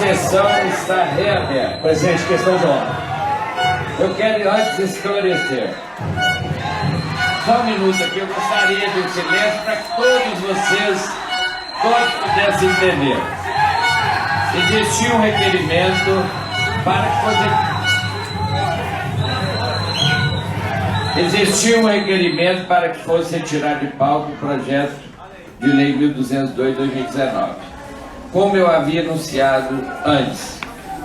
sessão está reaberta. Presidente, questão de ordem. Eu quero antes esclarecer. Só um minuto aqui, eu gostaria de um silêncio para que todos vocês pudessem entender. Existia um requerimento para que fosse... Existia um requerimento para que fosse retirado de pauta o projeto de lei 1202/2019. Como eu havia anunciado antes,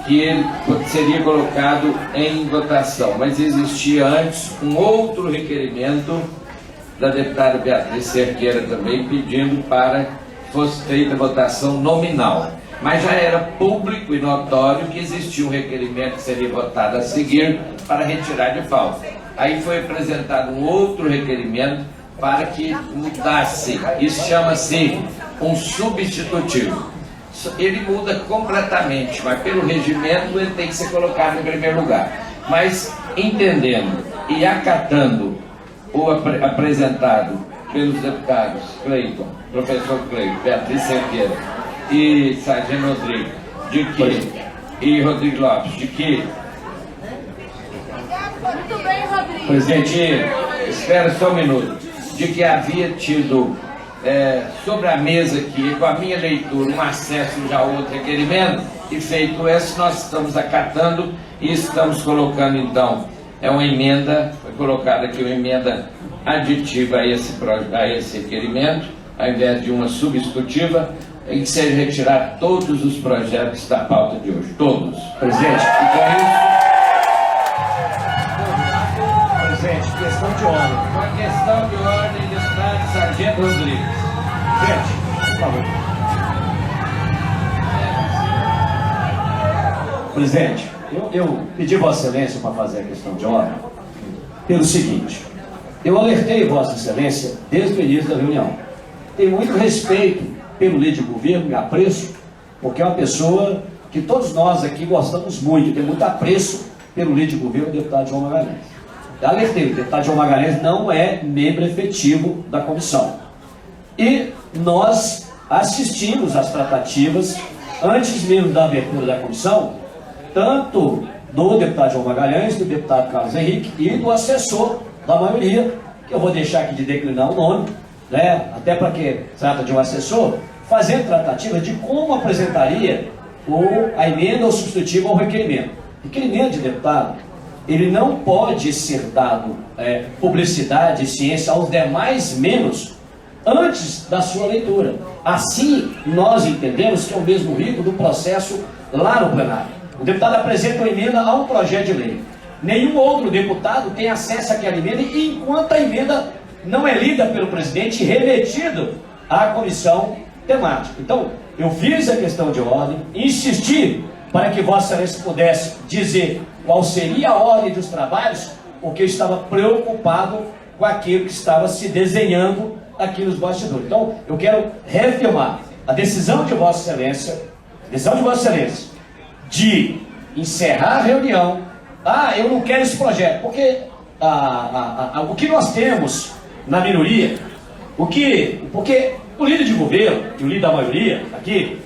que ele seria colocado em votação, mas existia antes um outro requerimento da deputada Beatriz Cerqueira também, pedindo para que fosse feita a votação nominal. Mas já era público e notório que existia um requerimento que seria votado a seguir para retirar de pauta. Aí foi apresentado um outro requerimento para que mudasse. Isso chama-se um substitutivo. Ele muda completamente, mas pelo regimento ele tem que ser colocado em primeiro lugar. Mas entendendo e acatando o apresentado pelos deputados Cleiton, professor Cleiton, Beatriz Cerqueira e Sargento Rodrigo, e Rodrigo Lopes, de que... Muito bem, Rodrigo. Presidente, espera só um minuto. De que havia tido sobre a mesa aqui, com a minha leitura, um acesso já a outro requerimento, e feito esse, nós estamos acatando e estamos colocando, então, uma emenda, foi colocada aqui uma emenda aditiva a esse requerimento, ao invés de uma substitutiva, em que seja retirar todos os projetos da pauta de hoje. Todos. Presidente, E com isso... presidente, questão de ordem. Uma questão de ordem, deputado Sargento Rodrigues. Gente, por favor. Presidente, eu pedi Vossa Excelência para fazer a questão de ordem pelo seguinte: eu alertei Vossa Excelência desde o início da reunião. Tenho muito respeito pelo líder de governo, me apreço, porque é uma pessoa que todos nós aqui gostamos muito, tem muito apreço pelo líder de governo, o deputado João Magalhães. Eu alertei, o deputado João Magalhães não é membro efetivo da comissão. E nós assistimos às tratativas, antes mesmo da abertura da comissão, tanto do deputado João Magalhães, do deputado Carlos Henrique e do assessor da maioria, que eu vou deixar aqui de declinar o nome, né, até para que trata de um assessor, fazendo tratativa de como apresentaria a emenda ou substitutiva ao requerimento. Requerimento de deputado, ele não pode ser dado publicidade e ciência aos demais membros antes da sua leitura. Assim, nós entendemos que é o mesmo rito do processo lá no plenário. O deputado apresenta uma emenda a um projeto de lei. Nenhum outro deputado tem acesso àquela emenda enquanto a emenda não é lida pelo presidente e remetido à comissão temática. Então, eu fiz a questão de ordem, insisti para que Vossa Excelência pudesse dizer qual seria a ordem dos trabalhos, porque eu estava preocupado com aquilo que estava se desenhando aqui nos bastidores. Então, eu quero reafirmar a decisão de Vossa Excelência, de encerrar a reunião. Eu não quero esse projeto, porque o que nós temos na minoria, porque o líder de governo e o líder da maioria aqui,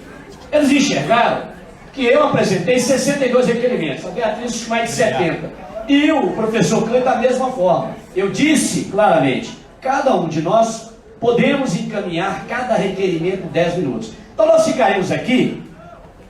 eles enxergaram que eu apresentei 62 requerimentos, a Beatriz mais de 70, e o professor Cleiton da mesma forma. Eu disse claramente, cada um de nós podemos encaminhar cada requerimento em 10 minutos. Então nós ficaremos aqui,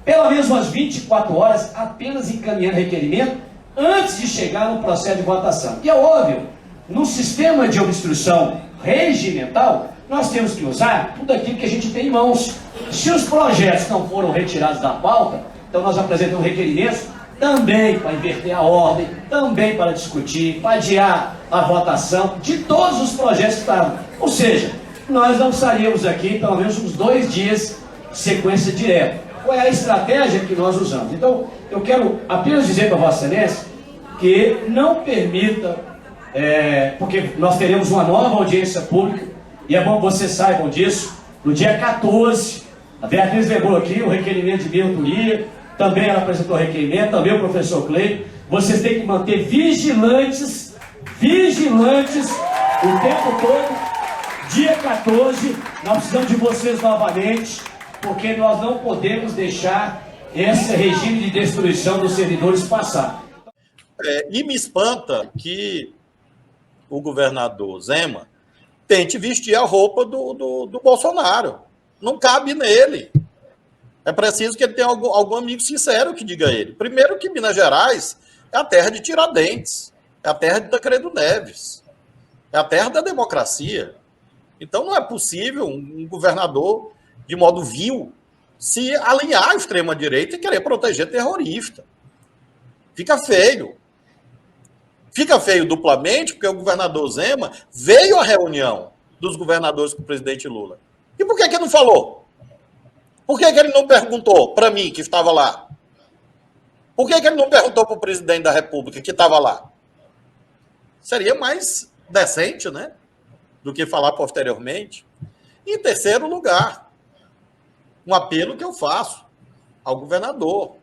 pelo menos umas 24 horas, apenas encaminhando requerimento, antes de chegar no processo de votação. E é óbvio, no sistema de obstrução regimental, nós temos que usar tudo aquilo que a gente tem em mãos. Se os projetos não foram retirados da pauta, então nós apresentamos requerimentos também para inverter a ordem, também para discutir, para adiar a votação de todos os projetos que estavam. Ou seja, nós não estaríamos aqui pelo menos uns 2 dias de sequência direta. Qual é a estratégia que nós usamos? Então, eu quero apenas dizer para Vossa Excelência que não permita, porque nós teremos uma nova audiência pública, e é bom que vocês saibam disso, no dia 14, a Beatriz lembrou aqui o requerimento de minha autoria, também ela apresentou o requerimento, também o professor Cleiton. Vocês têm que manter vigilantes o tempo todo. Dia 14, nós precisamos de vocês novamente, porque nós não podemos deixar esse regime de destruição dos servidores passar. E me espanta que o governador Zema tente vestir a roupa do Bolsonaro. Não cabe nele. É preciso que ele tenha algum amigo sincero que diga a ele. Primeiro que Minas Gerais é a terra de Tiradentes, é a terra de Tancredo Neves, é a terra da democracia. Então não é possível um governador, de modo vil, se alinhar à extrema-direita e querer proteger terrorista. Fica feio. Fica feio duplamente, porque o governador Zema veio à reunião dos governadores com o presidente Lula. E por que ele não falou? Por que ele não perguntou para mim, que estava lá? Por que ele não perguntou para o presidente da República, que estava lá? Seria mais decente, né? Do que falar posteriormente. E em terceiro lugar, um apelo que eu faço ao governador.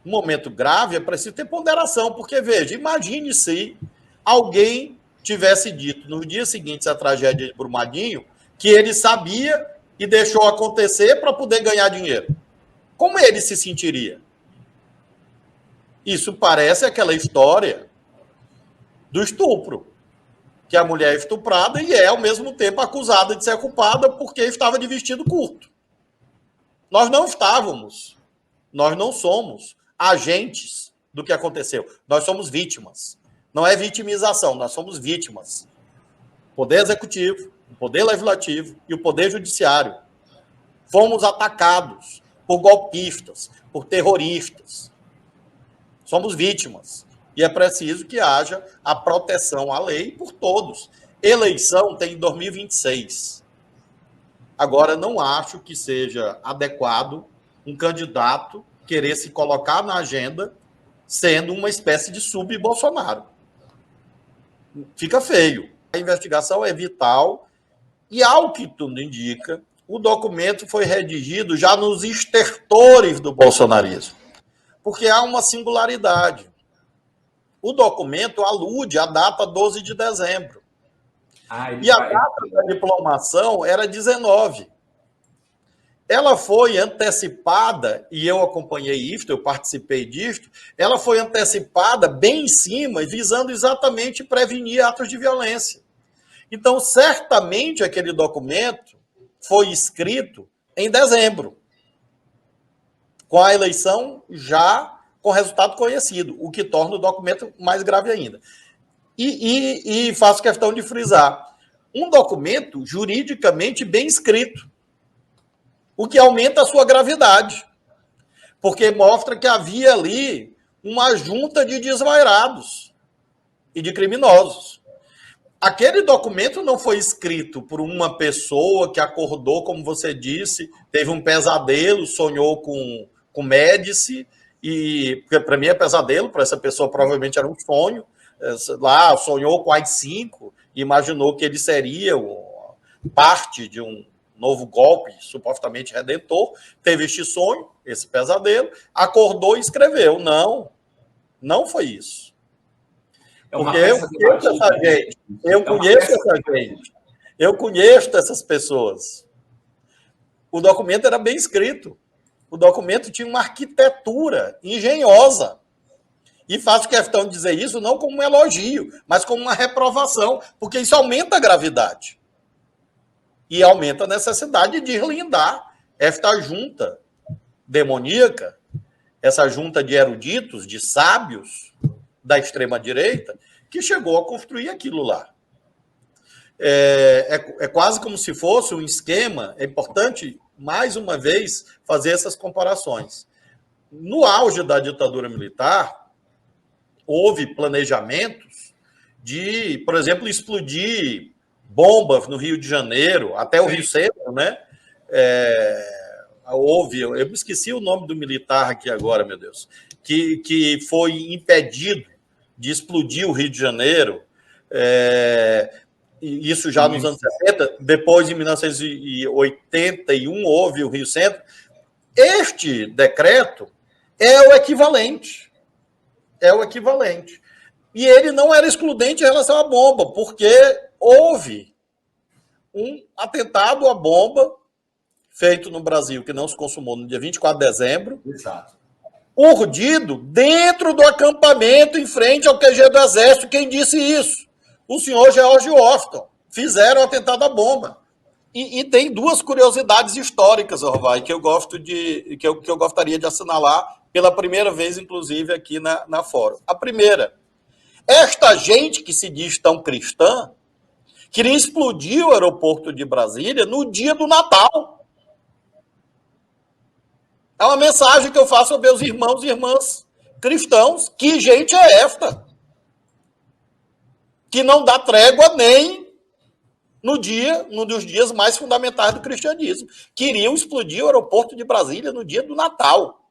Um momento grave é preciso ter ponderação, porque, veja, imagine se alguém tivesse dito nos dias seguintes à tragédia de Brumadinho que ele sabia e deixou acontecer para poder ganhar dinheiro. Como ele se sentiria? Isso parece aquela história do estupro, que a mulher é estuprada e é, ao mesmo tempo, acusada de ser culpada porque estava de vestido curto. Nós não estávamos, nós não somos agentes do que aconteceu. Nós somos vítimas. Não é vitimização, nós somos vítimas. O Poder Executivo, o Poder Legislativo e o Poder Judiciário. Fomos atacados por golpistas, por terroristas. Somos vítimas. E é preciso que haja a proteção à lei por todos. Eleição tem em 2026. Agora, não acho que seja adequado um candidato querer se colocar na agenda sendo uma espécie de sub-Bolsonaro. Fica feio. A investigação é vital e, ao que tudo indica, o documento foi redigido já nos estertores do bolsonarismo. Porque há uma singularidade. O documento alude à data 12 de dezembro. E a data da diplomação era 19. Ela foi antecipada, e eu acompanhei isto, eu participei disto, ela foi antecipada bem em cima, visando exatamente prevenir atos de violência. Então, certamente, aquele documento foi escrito em dezembro, com a eleição já com resultado conhecido, o que torna o documento mais grave ainda. E faço questão de frisar, um documento juridicamente bem escrito, o que aumenta a sua gravidade, porque mostra que havia ali uma junta de desvairados e de criminosos. Aquele documento não foi escrito por uma pessoa que acordou, como você disse, teve um pesadelo, sonhou com Médici, e para mim é pesadelo, para essa pessoa provavelmente era um sonho, lá sonhou com AI-5, imaginou que ele seria parte de um novo golpe supostamente redentor, teve este sonho, esse pesadelo, acordou e escreveu. Não, não foi isso. Porque eu conheço essa gente, eu conheço essas pessoas. O documento era bem escrito, o documento tinha uma arquitetura engenhosa. E faço questão de dizer isso não como um elogio, mas como uma reprovação, porque isso aumenta a gravidade. E aumenta a necessidade de deslindar esta junta demoníaca, essa junta de eruditos, de sábios da extrema-direita, que chegou a construir aquilo lá. É quase como se fosse um esquema, é importante, mais uma vez, fazer essas comparações. No auge da ditadura militar, houve planejamentos de, por exemplo, explodir bombas no Rio de Janeiro, até o Rio Centro, né? Houve, eu me esqueci o nome do militar aqui agora, meu Deus, que foi impedido de explodir o Rio de Janeiro, isso já nos anos 60, depois, em 1981, houve o Rio Centro. Este decreto é o equivalente. É o equivalente. E ele não era excludente em relação à bomba, porque houve um atentado à bomba feito no Brasil, que não se consumou no dia 24 de dezembro, Exato. urdido dentro do acampamento em frente ao QG do Exército. Quem disse isso? O senhor George Washington. Fizeram o atentado à bomba. E tem duas curiosidades históricas, Orvai, que eu gostaria de assinalar pela primeira vez, inclusive, aqui na Fórum. A primeira, esta gente que se diz tão cristã queria explodir o aeroporto de Brasília no dia do Natal. É uma mensagem que eu faço aos meus irmãos e irmãs cristãos. Que gente é esta? Que não dá trégua nem num dos dias mais fundamentais do cristianismo. Queriam explodir o aeroporto de Brasília no dia do Natal.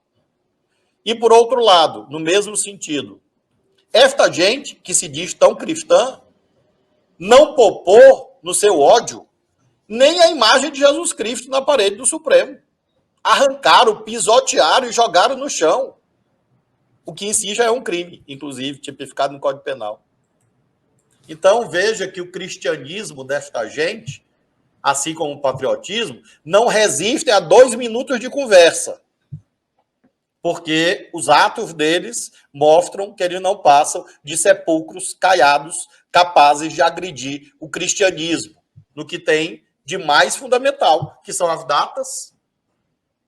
E, por outro lado, no mesmo sentido, esta gente que se diz tão cristã não poupou no seu ódio nem a imagem de Jesus Cristo na parede do Supremo. Arrancaram, pisotearam e jogaram no chão. O que em si já é um crime, inclusive, tipificado no Código Penal. Então, veja que o cristianismo desta gente, assim como o patriotismo, não resistem a 2 minutos de conversa. Porque os atos deles mostram que eles não passam de sepulcros caiados capazes de agredir o cristianismo no que tem de mais fundamental, que são as datas,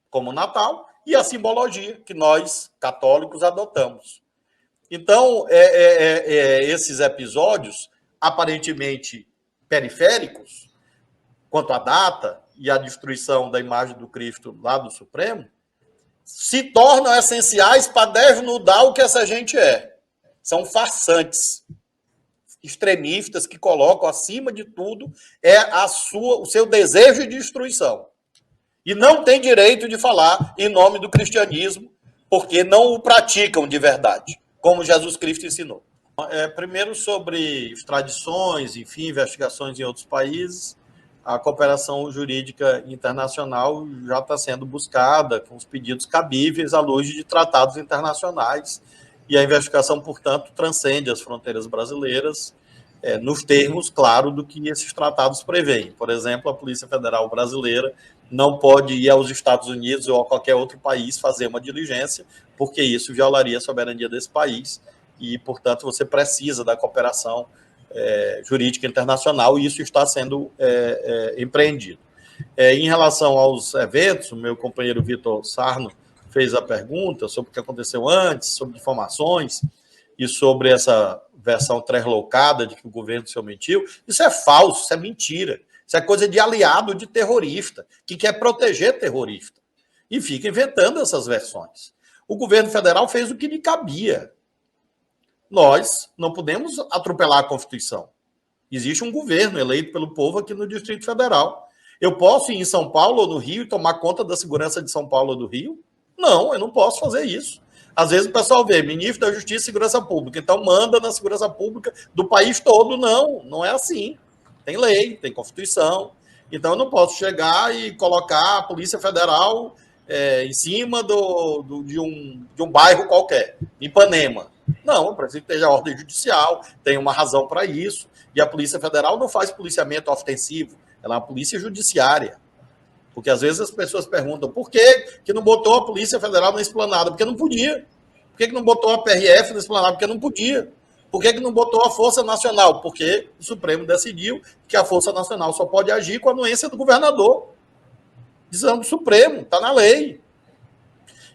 como o Natal, e a simbologia que nós, católicos, adotamos. Então, esses episódios, aparentemente periféricos, quanto à data e à destruição da imagem do Cristo lá do Supremo, se tornam essenciais para desnudar o que essa gente é. São farsantes, extremistas que colocam acima de tudo o seu desejo de destruição. E não tem direito de falar em nome do cristianismo, porque não o praticam de verdade, como Jesus Cristo ensinou. Primeiro, sobre extradições, enfim, investigações em outros países, a cooperação jurídica internacional já está sendo buscada com os pedidos cabíveis à luz de tratados internacionais, e a investigação, portanto, transcende as fronteiras brasileiras, nos termos, claro, do que esses tratados prevêem. Por exemplo, a Polícia Federal Brasileira não pode ir aos Estados Unidos ou a qualquer outro país fazer uma diligência, porque isso violaria a soberania desse país e, portanto, você precisa da cooperação jurídica internacional, e isso está sendo empreendido. Em relação aos eventos, o meu companheiro Vitor Sarno fez a pergunta sobre o que aconteceu antes, sobre informações e sobre essa versão translocada de que o governo se omitiu. Isso é falso, isso é mentira. Isso é coisa de aliado de terrorista, que quer proteger terrorista. E fica inventando essas versões. O governo federal fez o que lhe cabia. Nós não podemos atropelar a Constituição. Existe um governo eleito pelo povo aqui no Distrito Federal. Eu posso ir em São Paulo ou no Rio e tomar conta da segurança de São Paulo ou do Rio? Não, eu não posso fazer isso. Às vezes o pessoal vê, ministro da Justiça e Segurança Pública, então manda na segurança pública do país todo. Não, não é assim. Tem lei, tem Constituição. Então eu não posso chegar e colocar a Polícia Federal em cima de um bairro qualquer, Ipanema. Não, eu preciso que tenha ordem judicial, tem uma razão para isso. E a Polícia Federal não faz policiamento ostensivo, ela é uma polícia judiciária. Porque às vezes as pessoas perguntam por que não botou a Polícia Federal na esplanada? Porque não podia. Por que não botou a PRF na esplanada? Porque não podia. Por que não botou a Força Nacional? Porque o Supremo decidiu que a Força Nacional só pode agir com a anuência do governador. Decisão do Supremo, está na lei.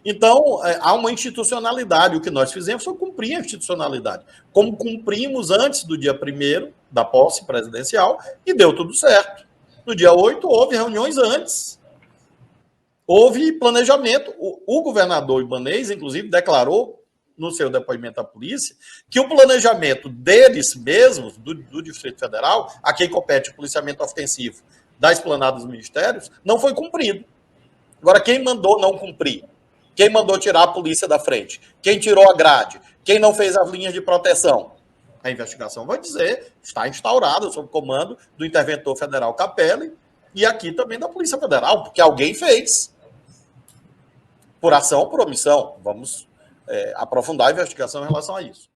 Então, há uma institucionalidade. O que nós fizemos foi cumprir a institucionalidade. Como cumprimos antes do dia 1º da posse presidencial, e deu tudo certo. No dia 8, houve reuniões antes. Houve planejamento. O governador Ibanez, inclusive, declarou no seu depoimento à polícia que o planejamento deles mesmos, do Distrito Federal, a quem compete o policiamento ostensivo da esplanada dos ministérios, não foi cumprido. Agora, quem mandou não cumprir? Quem mandou tirar a polícia da frente? Quem tirou a grade? Quem não fez as linhas de proteção? A investigação vai dizer, está instaurada sob comando do interventor federal Capelli e aqui também da Polícia Federal, porque alguém fez. Por ação ou por omissão. Vamos aprofundar a investigação em relação a isso.